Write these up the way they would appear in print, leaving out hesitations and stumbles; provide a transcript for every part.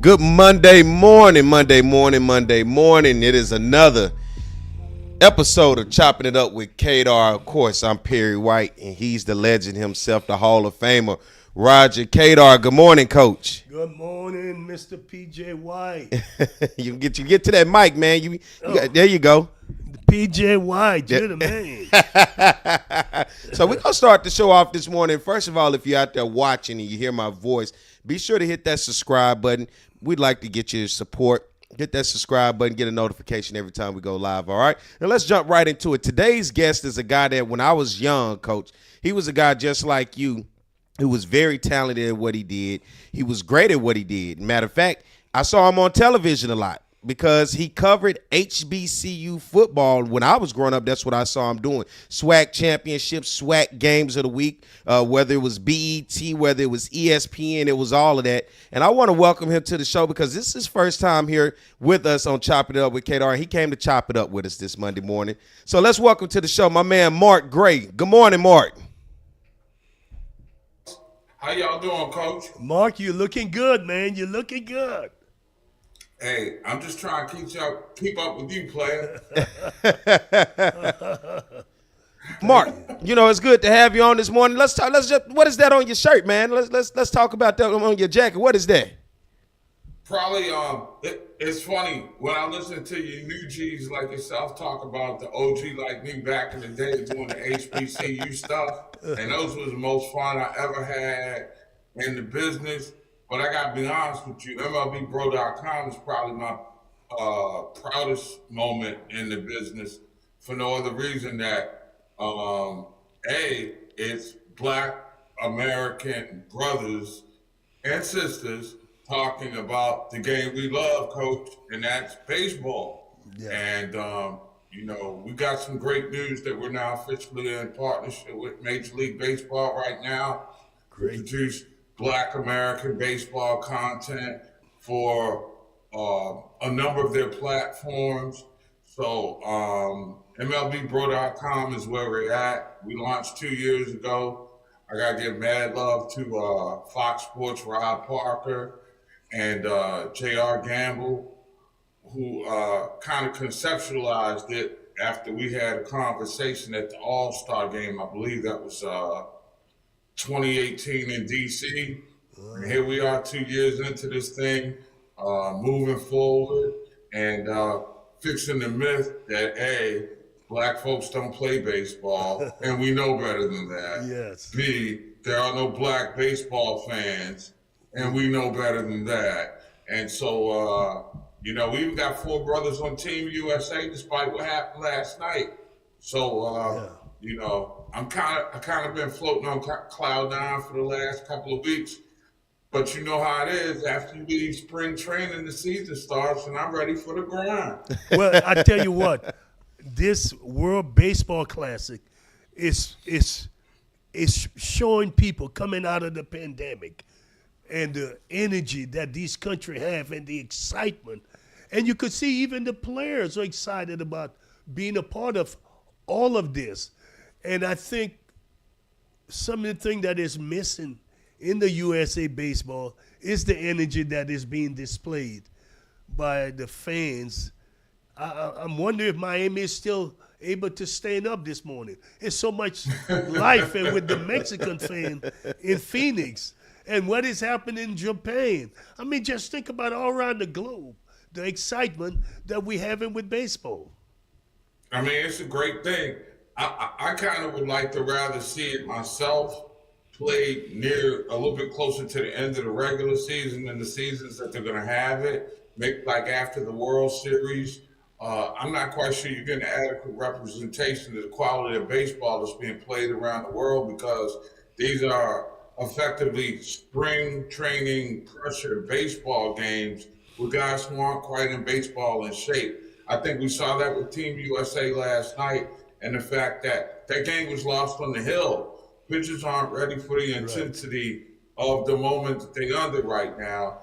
Good Monday morning. It is another episode of Chopping It Up with Cador. Of course, I'm Perry White, and he's the legend himself, the Hall of Famer, Roger Cador. Good morning, Coach. Good morning, Mr. PJ White. you get to that mic, man. There you go. PJ White, you're the man. So we're going to start the show off this morning. First of all, if you're out there watching and you hear my voice, be sure to hit that subscribe button. We'd like to get your support. Hit that subscribe button, get a notification every time we go live, all right? Now let's jump right into it. Today's guest is a guy that when I was young, Coach, he was a guy just like you who was very talented at what he did. He was great at what he did. Matter of fact, I saw him on television a lot because he covered HBCU football. When I was growing up, that's what I saw him doing. SWAC championships, SWAC games of the week, whether it was BET, whether it was ESPN, it was all of that. And I want to welcome him to the show because this is his first time here with us on Chopping It Up with Cador. He came to chop it up with us this Monday morning. So let's welcome to the show my man, Mark Gray. Good morning, Mark. How y'all doing, Coach? Mark, you're looking good, man. You're looking good. Hey, I'm just trying to keep up with you, player. Mark, it's good to have you on this morning. Let's talk. What is that on your shirt, man? Let's talk about that on your jacket. What is that? Probably, it's funny when I listen to you new G's like yourself talk about the OG like me back in the day doing the HBCU stuff, and those was the most fun I ever had in the business. But I got to be honest with you, MLBBro.com is probably my proudest moment in the business for no other reason that, it's Black American brothers and sisters talking about the game we love, Coach, and that's baseball. Yeah. And, we got some great news that we're now officially in partnership with Major League Baseball right now. Great. To produce Black American baseball content for a number of their platforms. So MLBBro.com is where we're at. We launched 2 years ago. I got to give mad love to Fox Sports' Rob Parker and J.R. Gamble, who kind of conceptualized it after we had a conversation at the All-Star game. I believe that was 2018 in D.C. And here we are 2 years into this thing, moving forward and fixing the myth that Black folks don't play baseball, and we know better than that. Yes. B, there are no Black baseball fans, and we know better than that. And so, we even got 4 brothers on Team USA, despite what happened last night. So, I kind of been floating on cloud 9 for the last couple of weeks. But you know how it is. After you leave spring training, the season starts, and I'm ready for the grind. Well, I tell you what, this World Baseball Classic is showing people coming out of the pandemic and the energy that these countries have and the excitement. And you could see even the players are excited about being a part of all of this. And I think some of the thing that is missing in the USA baseball is the energy that is being displayed by the fans. I'm wondering if Miami is still able to stand up this morning. There's so much life and with the Mexican fan in Phoenix and what is happening in Japan. I mean, just think about all around the globe, the excitement that we're having with baseball. I mean, it's a great thing. I kind of would like to rather see it myself played near a little bit closer to the end of the regular season than the seasons that they're going to have it, make like after the World Series. I'm not quite sure you're getting adequate representation of the quality of baseball that's being played around the world because these are effectively spring training pressure baseball games with guys who aren't quite in baseball in shape. I think we saw that with Team USA last night and the fact that that game was lost on the hill. Pitchers aren't ready for the intensity of the moment that they're under right now.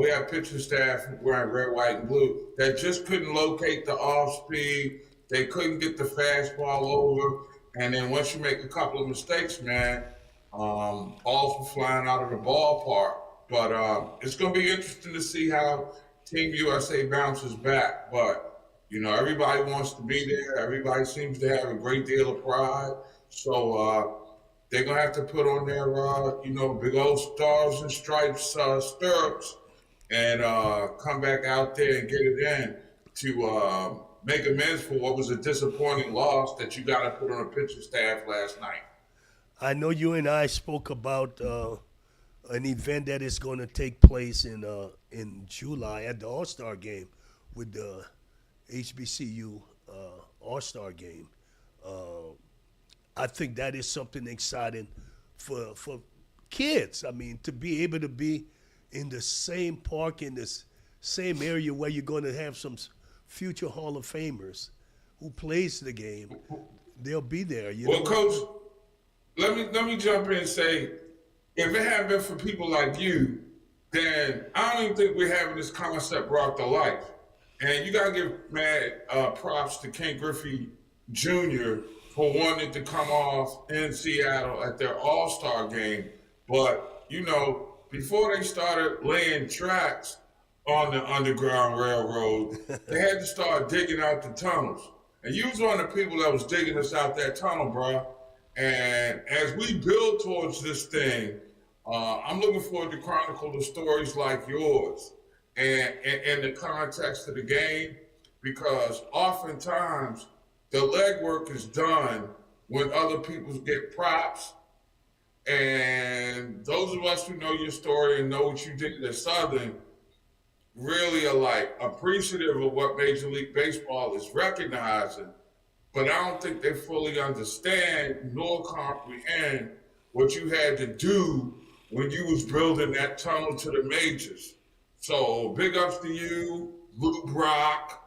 We have pitching staff wearing red, white, and blue that just couldn't locate the off speed. They couldn't get the fastball over. And then once you make a couple of mistakes, man, balls were flying out of the ballpark. But it's going to be interesting to see how Team USA bounces back. But, everybody wants to be there. Everybody seems to have a great deal of pride. So they're going to have to put on their, big old stars and stripes stirrups and come back out there and get it in to make amends for what was a disappointing loss that you got to put on a pitching staff last night. I know you and I spoke about an event that is going to take place in July at the All-Star Game with the HBCU All-Star Game. I think that is something exciting for kids. I mean, to be able to be in the same park, in this same area where you're going to have some future Hall of Famers who plays the game, they'll be there. Well, Coach, let me jump in and say, if it hadn't been for people like you, then I don't even think we're having this concept brought to life. And you got to give mad props to Ken Griffey Jr. for wanting to come off in Seattle at their All-Star game. But, before they started laying tracks on the Underground Railroad, they had to start digging out the tunnels. And you was one of the people that was digging us out that tunnel, bro. And as we build towards this thing, I'm looking forward to chronicle the stories like yours and in the context of the game, because oftentimes the legwork is done when other people get props. And those of us who know your story and know what you did at Southern really are appreciative of what Major League Baseball is recognizing, but I don't think they fully understand nor comprehend what you had to do when you was building that tunnel to the majors. So big ups to you, Lou Brock,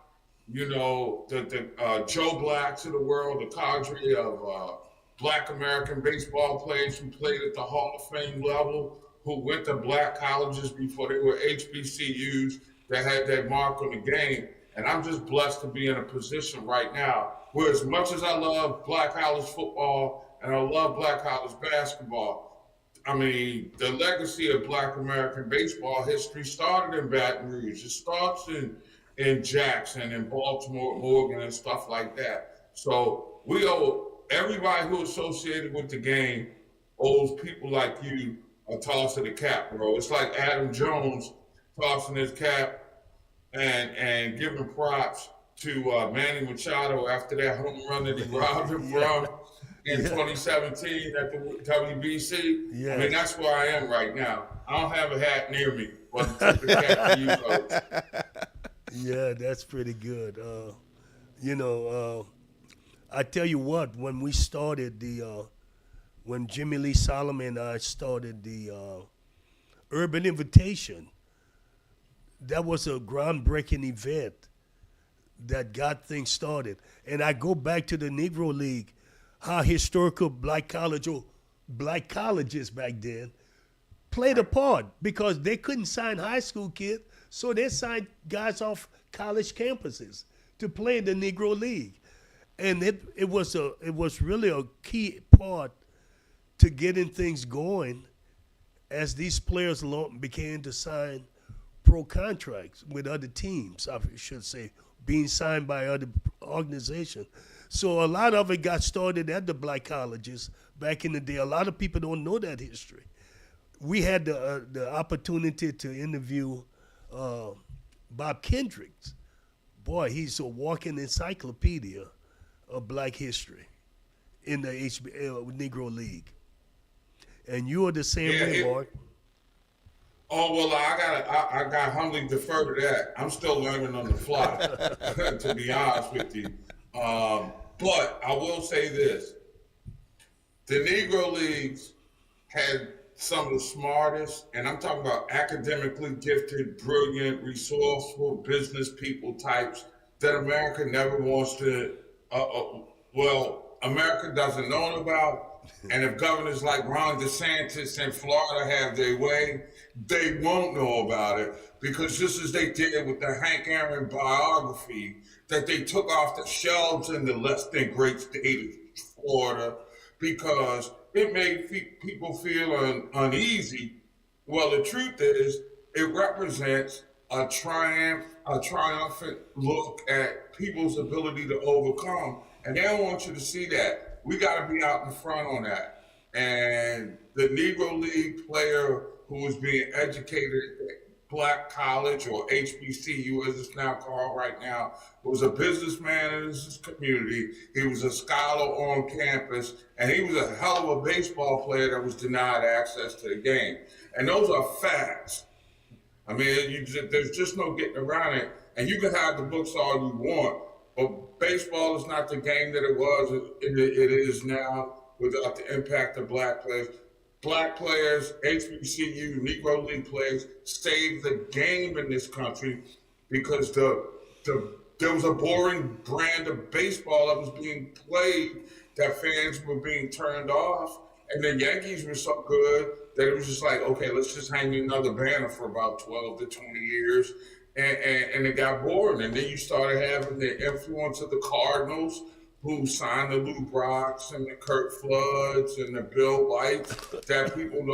the Joe Blacks of the world, the cadre of Black American baseball players who played at the Hall of Fame level, who went to black colleges before they were HBCUs, that had that mark on the game. And I'm just blessed to be in a position right now where, as much as I love black college football and I love black college basketball, I mean, the legacy of Black American baseball history started in Baton Rouge. It starts in Jackson and Baltimore, Morgan, and stuff like that. So we owe everybody who associated with the game owes people like you a toss of the cap, bro. It's like Adam Jones tossing his cap and giving props to Manny Machado after that home run that he robbed him from in 2017 at the WBC. Yeah. I mean, that's where I am right now. I don't have a hat near me, but tip the cap to you, Coach. Yeah, that's pretty good. I tell you what, when we started when Jimmy Lee Solomon and I started the Urban Invitation, that was a groundbreaking event that got things started. And I go back to the Negro League, how historical black colleges back then played a part, because they couldn't sign high school kids, so they signed guys off college campuses to play in the Negro League. And it was really a key part to getting things going as these players began to sign pro contracts with other teams, I should say, being signed by other organizations. So a lot of it got started at the black colleges back in the day. A lot of people don't know that history. We had the opportunity to interview Bob Kendricks. Boy, he's a walking encyclopedia of black history in the Negro League. And you are the same way, Mark. Oh, well, I got humbly defer to that. I'm still learning on the fly, to be honest with you. But I will say this. The Negro Leagues had some of the smartest, and I'm talking about academically gifted, brilliant, resourceful business people types that America never wants to, America doesn't know about. And if governors like Ron DeSantis in Florida have their way, they won't know about it, because just as they did with the Hank Aaron biography that they took off the shelves in the less than great state of Florida because it made people feel uneasy Well, the truth is, it represents a triumphant look at people's ability to overcome, and they don't want you to see that. We got to be out in front on that. And the Negro League player who was being educated at Black College or HBCU, as it's now called right now, was a businessman in his community. He was a scholar on campus, and he was a hell of a baseball player that was denied access to the game. And those are facts. I mean, there's just no getting around it. And you can have the books all you want, but baseball is not the game that it was. It is now without the impact of black players. Black players, HBCU, Negro League players saved the game in this country because there was a boring brand of baseball that was being played that fans were being turned off. And the Yankees were so good that it was just like, okay, let's just hang another banner for about 12 to 20 years. And it got boring. And then you started having the influence of the Cardinals, who signed the Lou Brocks and the Kurt Floods and the Bill Whites that people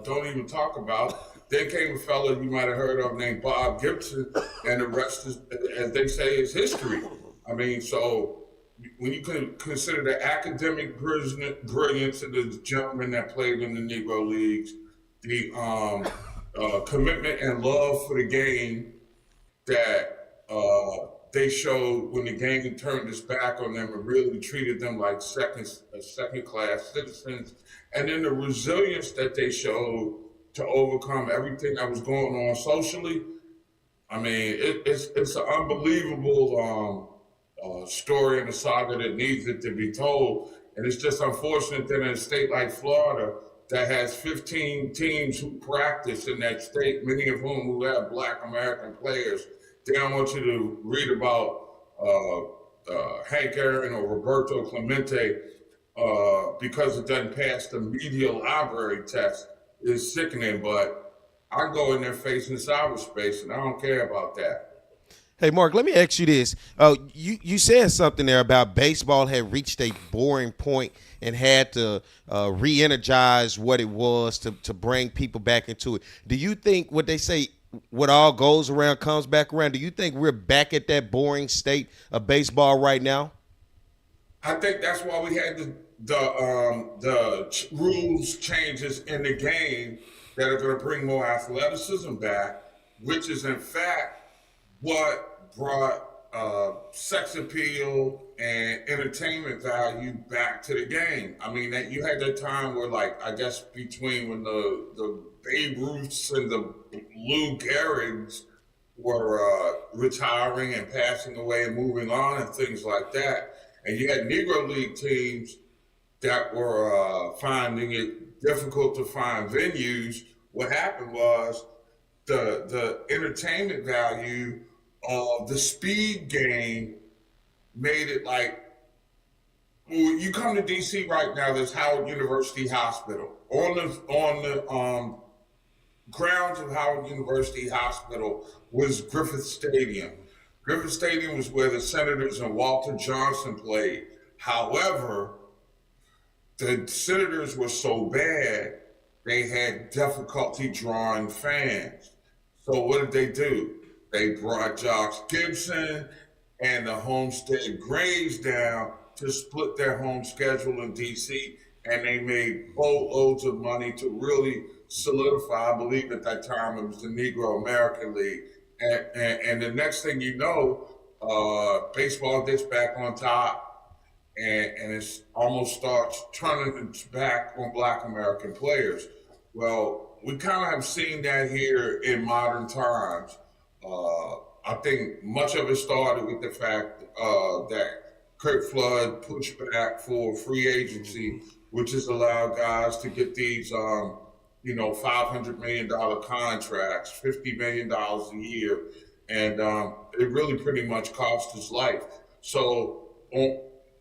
don't even talk about. Then came a fellow you might have heard of named Bob Gibson, and the rest is, as they say, is history. I mean, so when you can consider the academic brilliance of the gentlemen that played in the Negro Leagues, the commitment and love for the game that they showed when the game turned its back on them and really treated them like second-class citizens, and then the resilience that they showed to overcome everything that was going on socially. I mean, it's an unbelievable story and a saga that needs it to be told. And it's just unfortunate that in a state like Florida that has 15 teams who practice in that state, many of whom who have Black American players, they don't want you to read about Hank Aaron or Roberto Clemente because it doesn't pass the media library test is sickening. But I go in there facing cyberspace, and I don't care about that. Hey, Mark, let me ask you this. You said something there about baseball had reached a boring point and had to re-energize what it was to bring people back into it. Do you think what they say, what all goes around comes back around, do you think we're back at that boring state of baseball right now? I think that's why we had the rules changes in the game that are going to bring more athleticism back, which is in fact what brought sex appeal and entertainment value back to the game. I mean, that you had that time where, like, I guess between when the Babe Ruths and the Lou Gehrig's were retiring and passing away and moving on and things like that, and you had Negro League teams that were finding it difficult to find venues. What happened was the entertainment value of the speed game made it like, well, you come to DC right now, there's Howard University Hospital. On the grounds of Howard University Hospital was Griffith Stadium. Griffith Stadium was where the Senators and Walter Johnson played. However, the Senators were so bad, they had difficulty drawing fans. So what did they do? They brought Josh Gibson and the Homestead Grays down to split their home schedule in DC, and they made boatloads of money to really solidify, I believe at that time it was the Negro American League. And the next thing you know, baseball gets back on top, and it almost starts turning its back on Black American players. Well, we kind of have seen that here in modern times. I think much of it started with the fact that Kurt Flood pushed back for free agency, which has allowed guys to get these, $500 million contracts, $50 million a year. And it really pretty much cost his life. So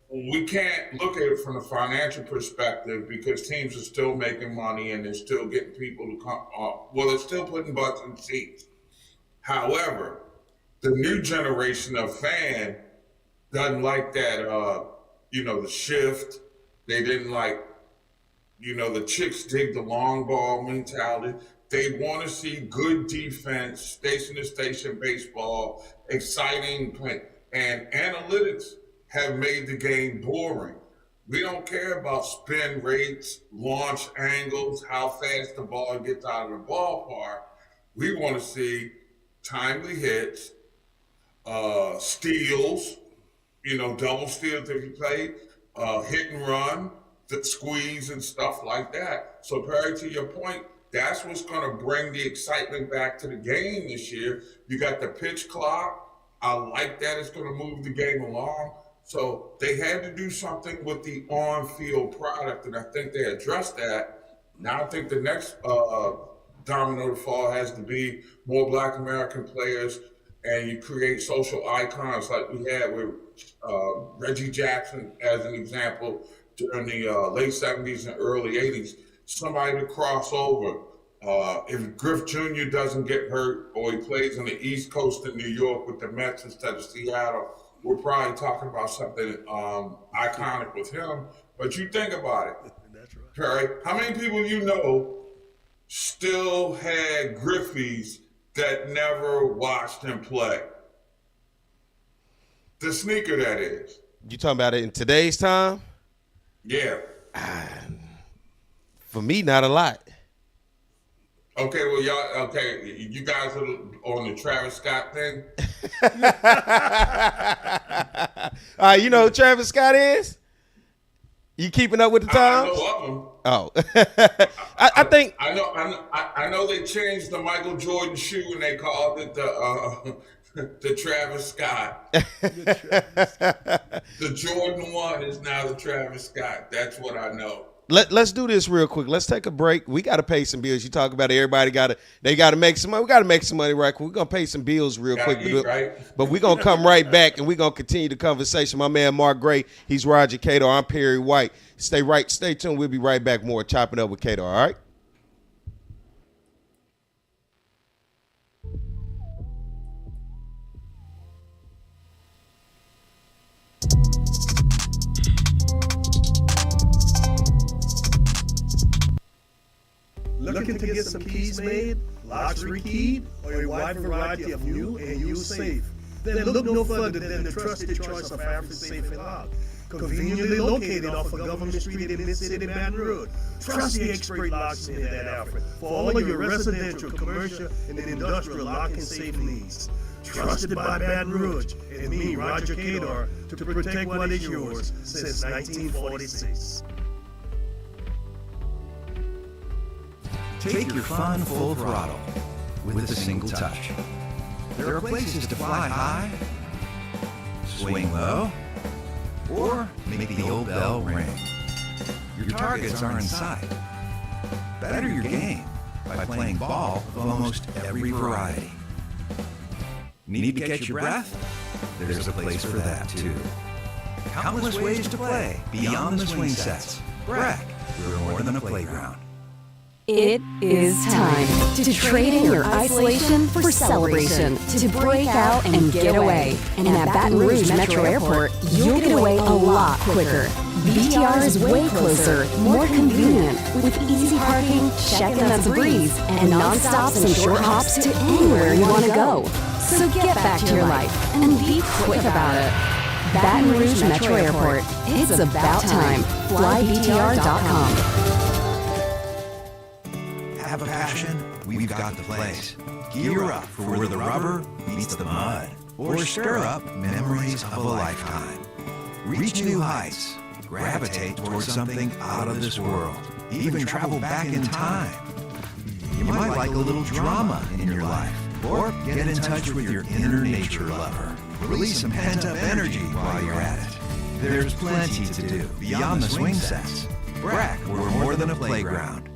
we can't look at it from a financial perspective because teams are still making money and they're still getting people to come. They're still putting butts in seats. However, the new generation of fan doesn't like that, the shift. They didn't like The chicks dig the long ball mentality. They want to see good defense, station to station baseball, exciting play. And analytics have made the game boring. We don't care about spin rates, launch angles, how fast the ball gets out of the ballpark. We want to see timely hits, steals, double steals if you play, hit and run, the squeeze and stuff like that. So, Perry, to your point, that's what's going to bring the excitement back to the game this year. You got the pitch clock. I like that. It's going to move the game along. So they had to do something with the on-field product, and I think they addressed that. Now I think the next domino to fall has to be more Black American players, and you create social icons like we had with Reggie Jackson as an example during the late 70s and early 80s. Somebody to cross over. If Griff Jr. doesn't get hurt or he plays on the East Coast in New York with the Mets instead of Seattle, we're probably talking about something iconic with him. But you think about it, That's right. Perry, how many people still had Griffies that never watched him play? The sneaker, that is. You talking about it in today's time? Yeah. For me, not a lot. Okay, well, you guys are on the Travis Scott thing? You know who Travis Scott is? You keeping up with the times? I know of him. Oh. I think. I know they changed the Michael Jordan shoe and they called it the Travis Scott. The Jordan 1 is now the Travis Scott. That's what I know. Let's do this real quick. Let's take a break. We got to pay some bills. You talk about it, everybody got to make some money. We got to make some money right quick. We're going to pay some bills real quick. Eat, right? But we're going to come right back, and we're going to continue the conversation. My man, Mark Gray, he's Roger Cador. I'm Perry White. Stay tuned. We'll be right back. More Chopping Up with Cador, all right? Looking to get some keys made, locks rekeyed, or a wide variety of new and used safe? Then look no further than the trusted choice of African Safe and Lock. Conveniently located off of Government Street in Mid-City, Baton Rouge. Trust the expert locksmith at Alfred for all of your residential, commercial, and industrial lock and safe needs. Trusted by Baton Rouge and me, Roger Cador, to protect what is yours since 1946. Take your fun full throttle with a single touch. There are places to fly high, swing low, or make the old bell ring. Your targets are in sight. Better your game by playing ball of almost every variety. Need to catch your breath? There's a place for that too. Countless ways to play beyond the swing sets. BRAC, we're more than a playground. It is time to trade in your isolation for celebration, to break out and get away. And at Baton Rouge Metro Airport, you'll get away a lot quicker. BTR is way closer, more convenient, with easy parking, check-in that's a breeze, and non-stops and short hops to anywhere you want to go. So get back to your life and be quick about it. Baton Rouge Metro Airport. It's about time. FlyBTR.com. Have a passion? We've got the place. Gear up for where the rubber meets the mud, or stir up memories of a lifetime. Reach new heights. Gravitate towards something out of this world. Even travel back in time. You might like a little drama in your life, or get in touch with your inner nature lover. Release some pent-up energy while you're at it. There's plenty to do beyond the swing sets. BRAC, we're more than a playground.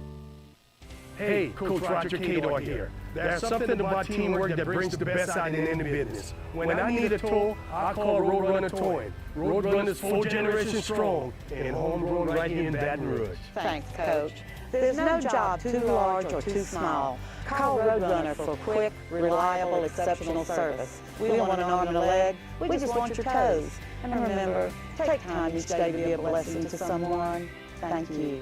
Hey, Coach Roger Cador here. There's something about teamwork that brings the best out in any business. When I need a tow, I call Roadrunner Towing. Roadrunner's 4 generations strong and homegrown right here in Baton Rouge. Thanks, Coach. There's no job too large or too small. Call Roadrunner for quick, reliable, exceptional service. We don't want an arm and a leg. We just want your toes. And remember, take time each day to be a blessing to someone. Thank you.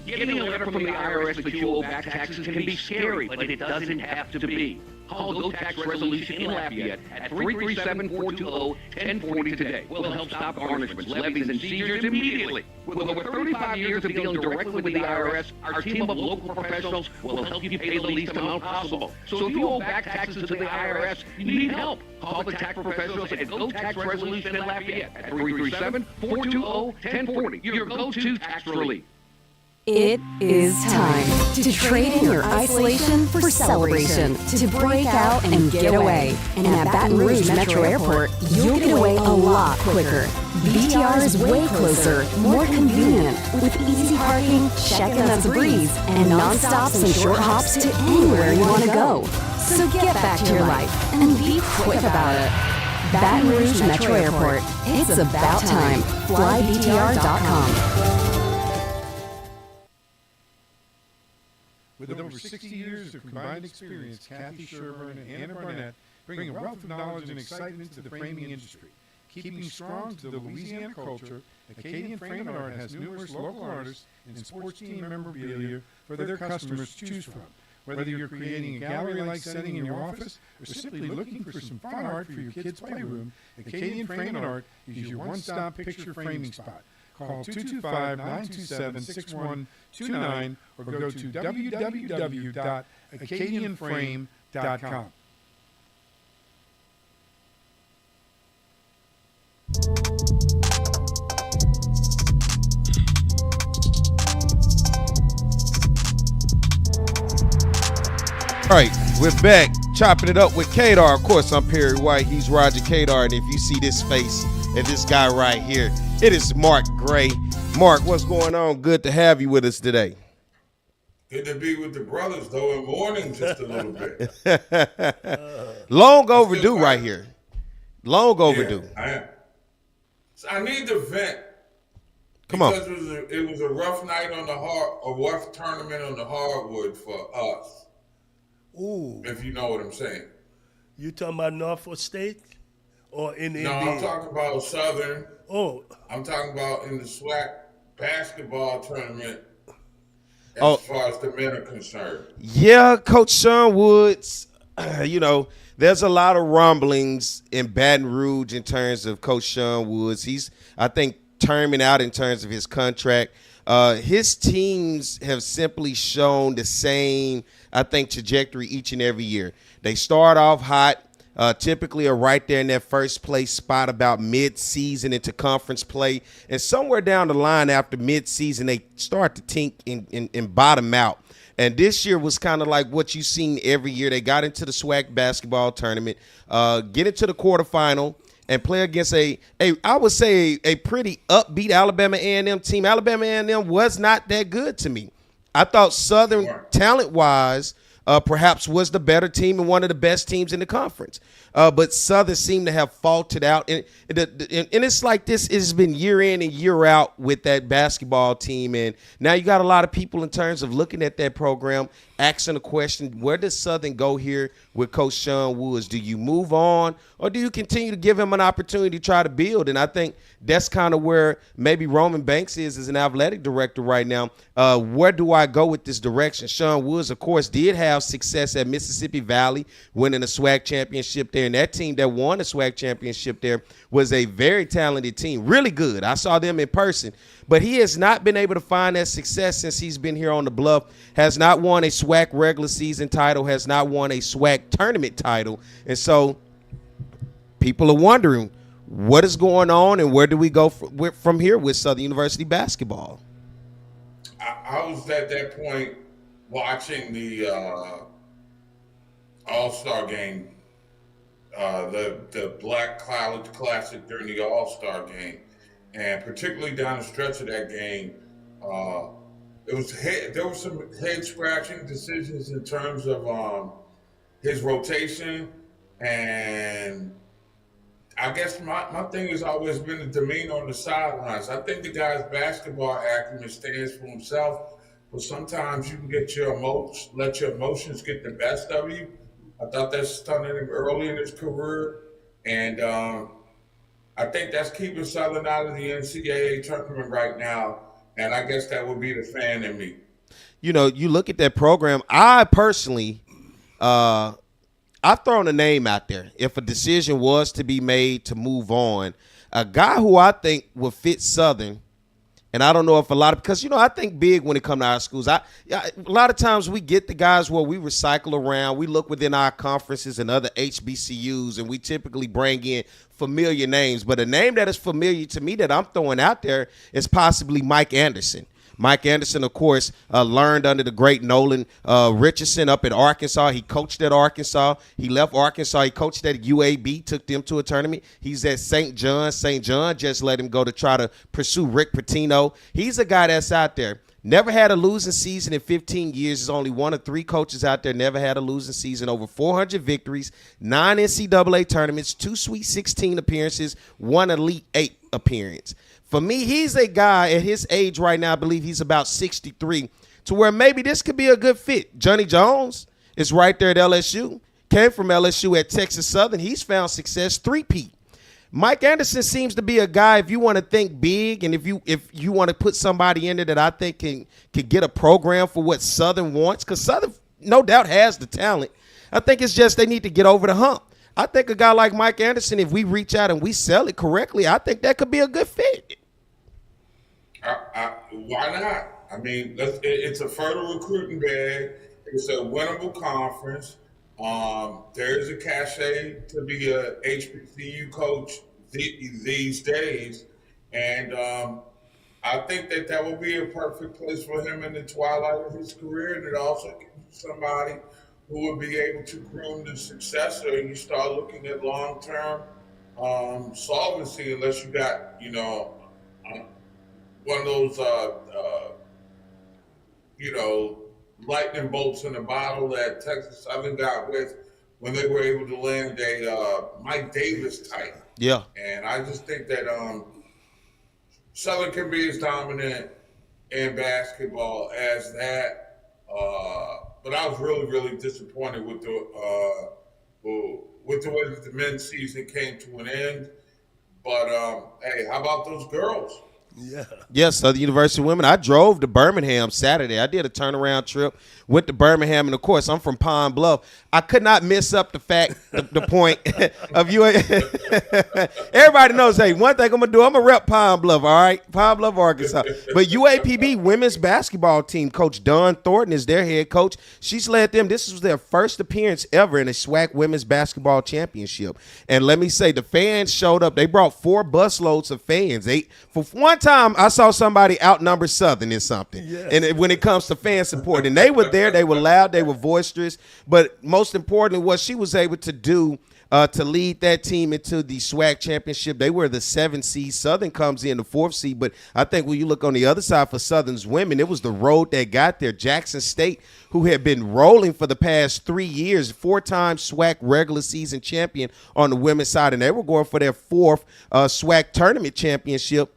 Getting a letter from the IRS that you owe back taxes can be scary, but it doesn't have to be. Call Go Tax Resolution in Lafayette at 337-420-1040 today. We'll help stop garnishments, levies, and seizures immediately. With over 35 years of dealing directly with the IRS, our team of local professionals will help you pay the least amount possible. So if you owe back taxes to the IRS, you need help. Call the tax professionals at Go Tax Resolution in Lafayette at 337-420-1040. Your go-to tax relief. It is time to trade in your isolation for celebration, to break out and get away. And at Baton Rouge Metro Airport, you'll get away a lot quicker. BTR is way closer, more convenient, with easy parking, check-in that's a breeze, and non-stops and short hops to anywhere you want to go. So get back to your life and be quick about it. Baton Rouge Metro Airport. It's about time. FlyBTR.com. With over 60 years of combined experience, Kathy Sherburne and Anna Barnett bring a wealth of knowledge and excitement to the framing industry. Keeping strong to the Louisiana culture, Acadian Frame and Art has numerous local artists and sports team memorabilia for their customers to choose from. Whether you're creating a gallery-like setting in your office or simply looking for some fun art for your kids' playroom, Acadian Frame and Art is your one-stop picture framing spot. Call 225-927-6129 or go to www.acadianframe.com. All right, we're back, chopping it up with Cador. Of course, I'm Perry White. He's Roger Cador, and if you see this face and this guy right here, it is Mark Gray. Mark, what's going on? Good to have you with us today. Good to be with the brothers, though, in mourning just a little bit. Long overdue right here. Long overdue. Yeah, I need to vent. Come on. Because it was a rough night on a rough tournament on the hardwood for us. Ooh. If you know what I'm saying. You talking about Norfolk State or in the No, NBA? I'm talking about Southern. Oh. I'm talking about in the SWAC basketball tournament as far as the men are concerned. Yeah, Coach Sean Woods, there's a lot of rumblings in Baton Rouge in terms of Coach Sean Woods. He's, I think, terming out in terms of his contract. His teams have simply shown the same, I think, trajectory each and every year. They start off hot, typically are right there in that first place spot about mid-season into conference play. And somewhere down the line after mid-season, they start to tink and bottom out. And this year was kind of like what you've seen every year. They got into the SWAC basketball tournament, get into the quarterfinal, and play against I would say a pretty upbeat Alabama A&M team. Alabama A&M was not that good to me. I thought Southern, talent-wise, perhaps was the better team and one of the best teams in the conference. But Southern seemed to have faltered out. And it's like this. It's been year in and year out with that basketball team. And now you got a lot of people in terms of looking at that program, asking the question, where does Southern go here with Coach Sean Woods? Do you move on or do you continue to give him an opportunity to try to build? And I think that's kind of where maybe Roman Banks is as an athletic director right now. Where do I go with this direction? Sean Woods, of course, did have success at Mississippi Valley, winning a SWAC championship there. And that team that won the SWAC championship there was a very talented team, really good. I saw them in person. But he has not been able to find that success since he's been here on the Bluff, has not won a SWAC regular season title, has not won a SWAC tournament title. And so people are wondering what is going on and where do we go from here with Southern University basketball? I was at that point watching the All-Star game, the Black College Classic during the All-Star game. And particularly down the stretch of that game, there were some head-scratching decisions in terms of his rotation. And I guess my thing has always been the demeanor on the sidelines. I think the guy's basketball acumen stands for himself, but sometimes you can let your emotions get the best of you. I thought that stunted him early in his career. And I think that's keeping Southern out of the NCAA tournament right now. And I guess that would be the fan in me. You know, you look at that program. I personally, I've thrown a name out there. If a decision was to be made to move on, a guy who I think would fit Southern, and I don't know if a lot of, because, you know, I think big when it comes to our schools. A lot of times we get the guys where we recycle around. We look within our conferences and other HBCUs, and we typically bring in familiar names. But a name that is familiar to me that I'm throwing out there is possibly Mike Anderson. Mike Anderson, of course, learned under the great Nolan Richardson up at Arkansas. He coached at Arkansas. He left Arkansas. He coached at UAB, took them to a tournament. He's at St. John. St. John just let him go to try to pursue Rick Pitino. He's a guy that's out there. Never had a losing season in 15 years. There's only one of three coaches out there never had a losing season. Over 400 victories, 9 NCAA tournaments, 2 Sweet 16 appearances, 1 Elite 8 appearance. For me, he's a guy at his age right now, I believe he's about 63, to where maybe this could be a good fit. Johnny Jones is right there at LSU, came from LSU at Texas Southern. He's found success, three-peat. Mike Anderson seems to be a guy, if you want to think big and if you want to put somebody in there that I think can get a program for what Southern wants, because Southern no doubt has the talent. I think it's just they need to get over the hump. I think a guy like Mike Anderson, if we reach out and we sell it correctly, I think that could be a good fit. Why not? I mean, it's a fertile recruiting bag. It's a winnable conference. There's a cachet to be a HBCU coach these days, and I think that will be a perfect place for him in the twilight of his career. And it also gives you somebody who will be able to groom the successor, and you start looking at long-term solvency, unless you got, one of those, lightning bolts in a bottle that Texas Southern got with when they were able to land a Mike Davis type. Yeah. And I just think that Southern can be as dominant in basketball as that. But I was really, really disappointed with the way that the men's season came to an end. But hey, how about those girls? Yeah. Yes, Southern University women. I drove to Birmingham Saturday. I did a turnaround trip, went to Birmingham, and of course, I'm from Pine Bluff. I could not miss up the point of you. Everybody knows, hey, one thing I'm going to do, I'm going to rep Pine Bluff, all right? Pine Bluff, Arkansas. But UAPB women's basketball team, Coach Dawn Thornton is their head coach. She's led them. This was their first appearance ever in a SWAC women's basketball championship. And let me say, the fans showed up. They brought 4 busloads of fans. For one time, I saw somebody outnumber Southern in something. Yes. And when it comes to fan support, and they were there, they were loud, they were boisterous. But most importantly, what she was able to do to lead that team into the SWAC championship. They were the 7th seed. Southern comes in the 4th seed. But I think when you look on the other side for Southern's women, it was the road that got there. Jackson State, who had been rolling for the past 3 years, 4-time SWAC regular season champion on the women's side, and they were going for their 4th SWAC tournament championship.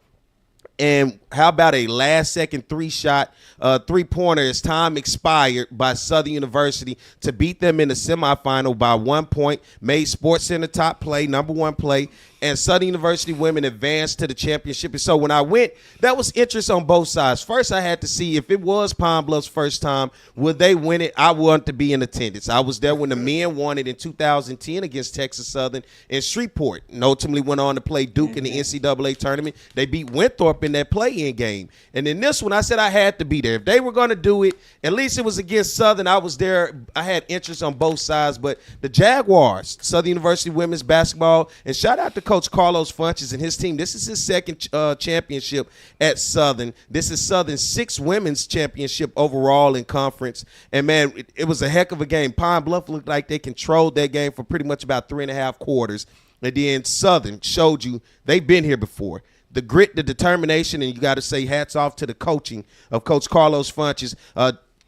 And how about a last-second three-pointer as time expired by Southern University to beat them in the semifinal by 1 point, made SportsCenter top play, number 1 play, and Southern University women advanced to the championship. And so when I went, that was interest on both sides. First, I had to see if it was Pine Bluff's first time, would they win it? I wanted to be in attendance. I was there when the men won it in 2010 against Texas Southern in Shreveport, and ultimately went on to play Duke in the NCAA tournament. They beat Winthrop in that play-in game. And in this one, I said I had to be there. If they were going to do it, at least it was against Southern. I was there. I had interest on both sides. But the Jaguars, Southern University women's basketball, and shout out to Coach Carlos Funches and his team. This is his 2nd championship at Southern. This is Southern's 6th women's championship overall in conference. And, man, it was a heck of a game. Pine Bluff looked like they controlled that game for pretty much about 3.5 quarters. And then Southern showed you they've been here before. The grit, the determination, and you got to say hats off to the coaching of Coach Carlos Funches.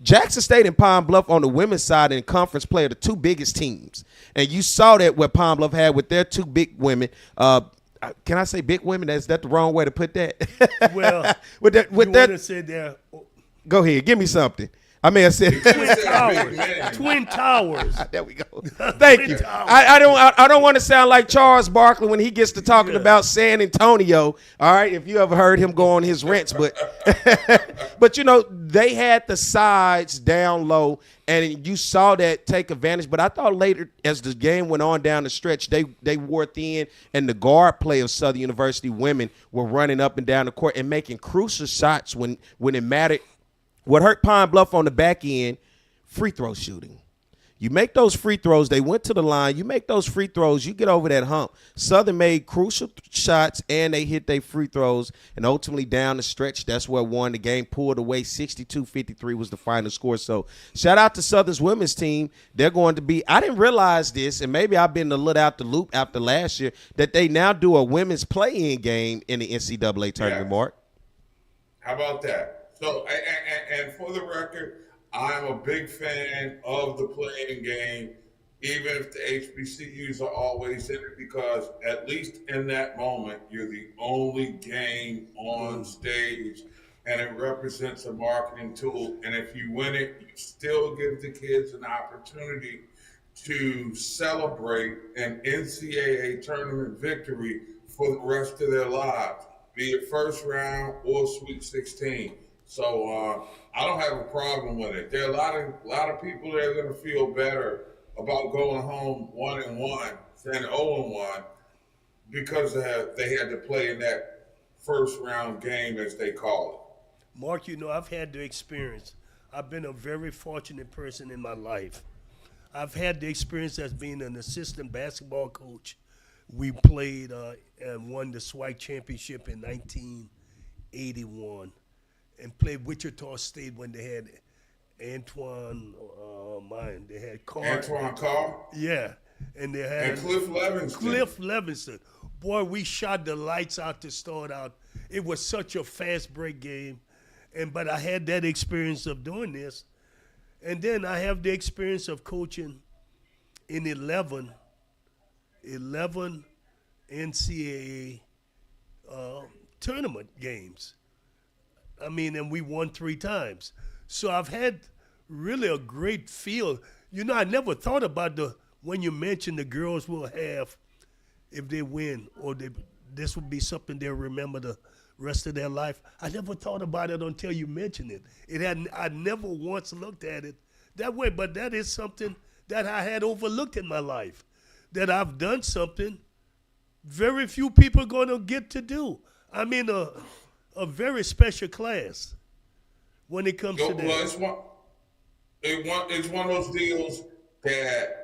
Jackson State and Pine Bluff on the women's side in conference play are the 2 biggest teams. And you saw that what Pine Bluff had with their 2 big women. Can I say big women? Is that the wrong way to put that? Well, with that, said there. Go ahead. Give me something. I mean, I said Twin Towers. There we go. Thank you. I don't want to sound like Charles Barkley when he gets to talking about San Antonio. All right, if you ever heard him go on his rants, but but they had the sides down low, and you saw that take advantage. But I thought later, as the game went on down the stretch, they wore thin, and the guard play of Southern University women were running up and down the court and making crucial shots when it mattered. What hurt Pine Bluff on the back end, free throw shooting. You make those free throws. They went to the line. You make those free throws, you get over that hump. Southern made crucial shots, and they hit their free throws. And ultimately down the stretch, that's what won the game, pulled away. 62-53 was the final score. So shout out to Southern's women's team. They're going to be – I didn't realize this, and maybe I've been a little out the loop after last year, that they now do a women's play-in game in the NCAA tournament, Mark. How about that? So, and for the record, I'm a big fan of the playing game, even if the HBCUs are always in it, because at least in that moment, you're the only game on stage, and it represents a marketing tool. And if you win it, you still give the kids an opportunity to celebrate an NCAA tournament victory for the rest of their lives, be it first round or Sweet 16. So I don't have a problem with it. There are a lot of people that are going to feel better about going home 1-1 than 0-1 because they had to play in that first round game, as they call it. Mark, I've had the experience. I've been a very fortunate person in my life. I've had the experience as being an assistant basketball coach. We played and won the SWAC championship in 1981. And played Wichita State when they had Antoine Carr. Yeah. And they had Cliff Levingston. Boy, we shot the lights out to start out. It was such a fast break game. But I had that experience of doing this. And then I have the experience of coaching in 11 NCAA tournament games. I mean, and we won 3 times. So I've had really a great feel. I never thought about when you mentioned the girls will have, if they win, or this would be something they'll remember the rest of their life. I never thought about it until you mentioned it. I never once looked at it that way, but that is something that I had overlooked in my life, that I've done something very few people are going to get to do. I mean, a very special class when it comes to that. Well, it's one of those deals that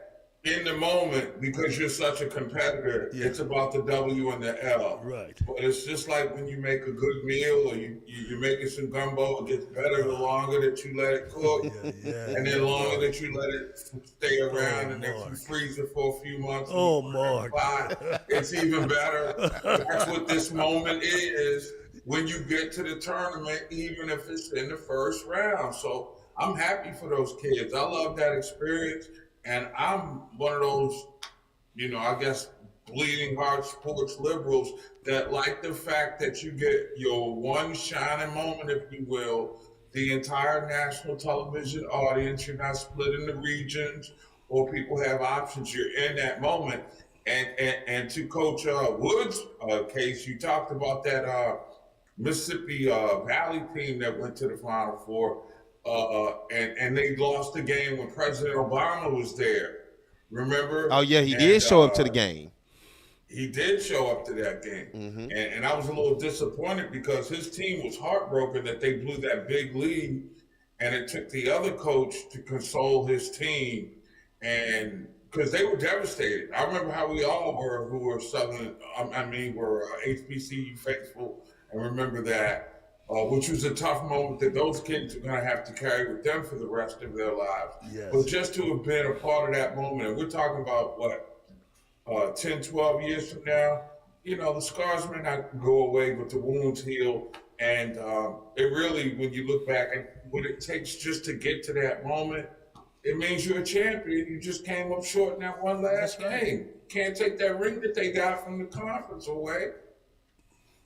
in the moment, because you're such a competitor, it's about the W and the L. Right. But it's just like when you make a good meal or you're making some gumbo, it gets better the longer that you let it cook. And the longer that you let it stay around, and if you freeze it for a few months, Mark, it's even better. That's what this moment is when you get to the tournament, even if it's in the first round. So I'm happy for those kids. I love that experience. And I'm one of those, I guess, bleeding heart sports liberals that like the fact that you get your one shining moment, if you will, the entire national television audience. You're not split into regions or people have options. You're in that moment. And to Coach Wood's case, you talked about that Mississippi Valley team that went to the Final Four. And they lost the game when President Obama was there. Remember? Oh, yeah, he did show up to the game. He did show up to that game. Mm-hmm. And I was a little disappointed because his team was heartbroken that they blew that big lead, and it took the other coach to console his team, and because they were devastated. I remember how we all were who were Southern, were HBCU faithful, and remember that. Which was a tough moment that those kids are going to have to carry with them for the rest of their lives. Yes. But just to have been a part of that moment, and we're talking about, 10, 12 years from now, the scars may not go away, but the wounds heal. And it really, when you look back at what it takes just to get to that moment, it means you're a champion. You just came up short in that one last game. Can't take that ring that they got from the conference away.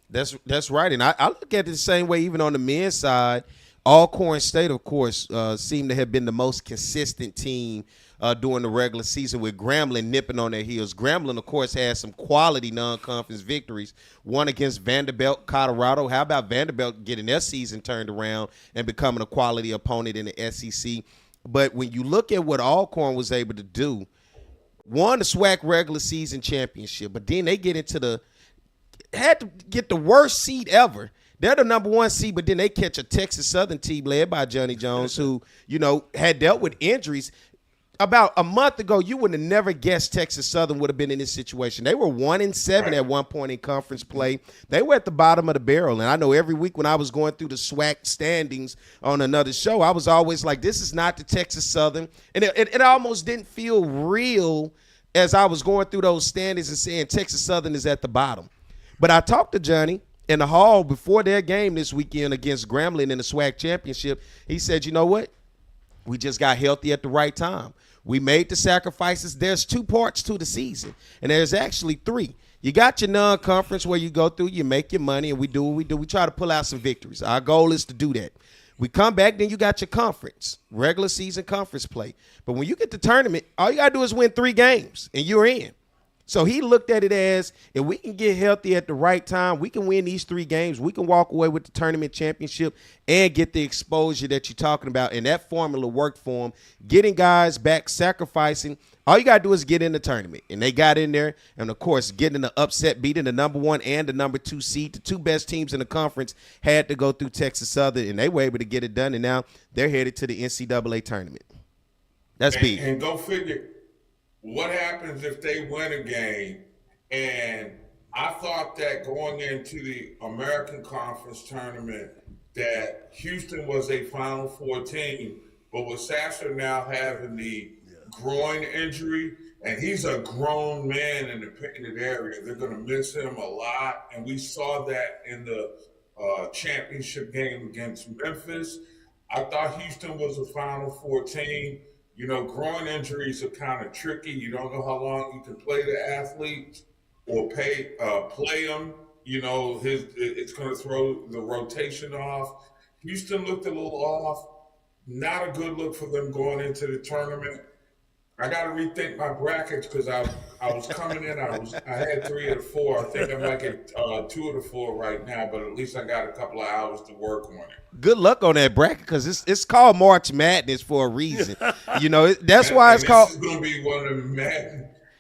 That's right, and I look at it the same way. Even on the men's side, Alcorn State, of course, seemed to have been the most consistent team during the regular season, with Grambling nipping on their heels. Grambling, of course, had some quality non-conference victories, one against Vanderbilt, Colorado. How about Vanderbilt getting their season turned around and becoming a quality opponent in the SEC? But when you look at what Alcorn was able to do, won the SWAC regular season championship, but then they had to get the worst seed ever. They're the number 1 seed, but then they catch a Texas Southern team led by Johnny Jones, who, had dealt with injuries. About a month ago, you would have never guessed Texas Southern would have been in this situation. They were 1-7 at one point in conference play. They were at the bottom of the barrel. And I know every week when I was going through the SWAC standings on another show, I was always like, this is not the Texas Southern. And it almost didn't feel real as I was going through those standings and saying Texas Southern is at the bottom. But I talked to Johnny in the hall before their game this weekend against Grambling in the SWAC championship. He said, you know what? We just got healthy at the right time. We made the sacrifices. There's 2 parts to the season, and there's actually 3. You got your non-conference where you go through, you make your money, and we do what we do. We try to pull out some victories. Our goal is to do that. We come back, then you got your conference, regular season conference play. But when you get the tournament, all you got to do is win 3 games, and you're in. So he looked at it as, if we can get healthy at the right time, we can win these 3 games. We can walk away with the tournament championship and get the exposure that you're talking about. And that formula worked for him, getting guys back, sacrificing. All you got to do is get in the tournament. And they got in there. And, of course, getting the upset, beating the number 1 and the number 2 seed. The 2 best teams in the conference had to go through Texas Southern, and they were able to get it done. And now they're headed to the NCAA tournament. That's big. And go figure. What happens if they win a game? And I thought that going into the American Conference tournament that Houston was a Final Four team, but with Sasser now having the groin injury, and he's a grown man in the painted area, they're going to miss him a lot. And we saw that in the championship game against Memphis. I thought Houston was a Final Four team. Groin injuries are kind of tricky. You don't know how long you can play the athlete or play them. It's going to throw the rotation off. Houston looked a little off. Not a good look for them going into the tournament. I got to rethink my brackets because I was coming in. I had 3 of the 4. I think I might get 2 of the 4 right now, but at least I got a couple of hours to work on it. Good luck on that bracket because it's called March Madness for a reason. That's why it's called. This is going to be one of the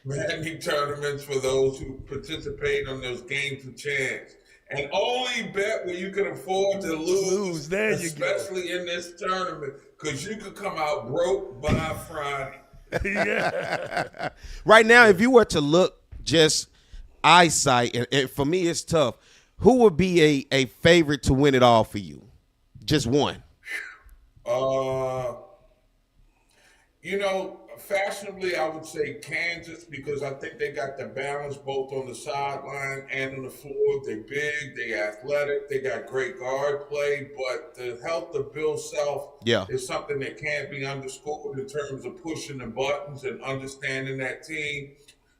Madden tournaments for those who participate on those games of chance. And only bet where you can afford to lose there you especially go. In this tournament, because you could come out broke by Friday. Yeah. Right now, if you were to look just eyesight, and for me it's tough, who would be a favorite to win it all for you? Just one. Fashionably, I would say Kansas, because I think they got the balance both on the sideline and on the floor. They're big, they're athletic, they got great guard play, but the health of Bill Self is something that can't be underscored in terms of pushing the buttons and understanding that team.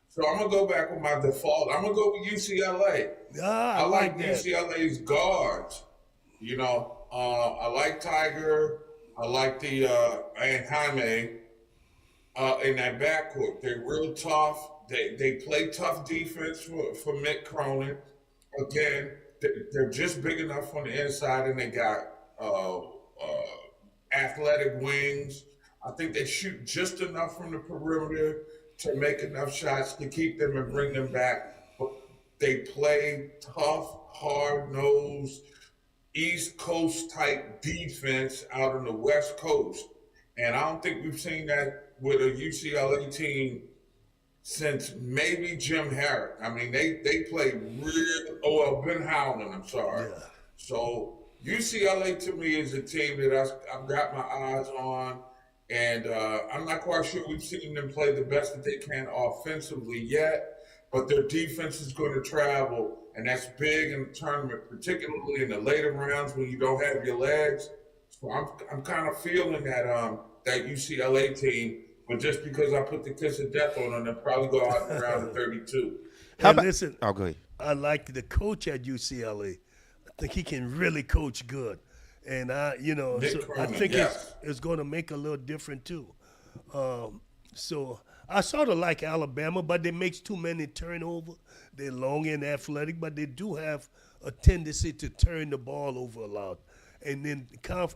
So I'm going to go back with my default. I'm going to go with UCLA. I like UCLA's guards. I like Tiger. I like the and Jaime. In that backcourt, they're real tough. They play tough defense for Mick Cronin. Again, they're just big enough on the inside, and they got athletic wings. I think they shoot just enough from the perimeter to make enough shots to keep them and bring them back. But they play tough, hard-nosed, East Coast type defense out on the West Coast. And I don't think we've seen that with a UCLA team since maybe Jim Harrick. I mean, they play Ben Howland, I'm sorry. Yeah. So UCLA to me is a team that I've got my eyes on. And I'm not quite sure we've seen them play the best that they can offensively yet, but their defense is going to travel, and that's big in the tournament, particularly in the later rounds when you don't have your legs. So I'm kind of feeling that UCLA team, but just because I put the kiss of death on them, they'll probably go out in round of 32. Listen, go ahead. I like the coach at UCLA. I think he can really coach good. And I think it's going to make a little different too. So I sort of like Alabama, but they makes too many turnovers. They're long and athletic, but they do have a tendency to turn the ball over a lot. And then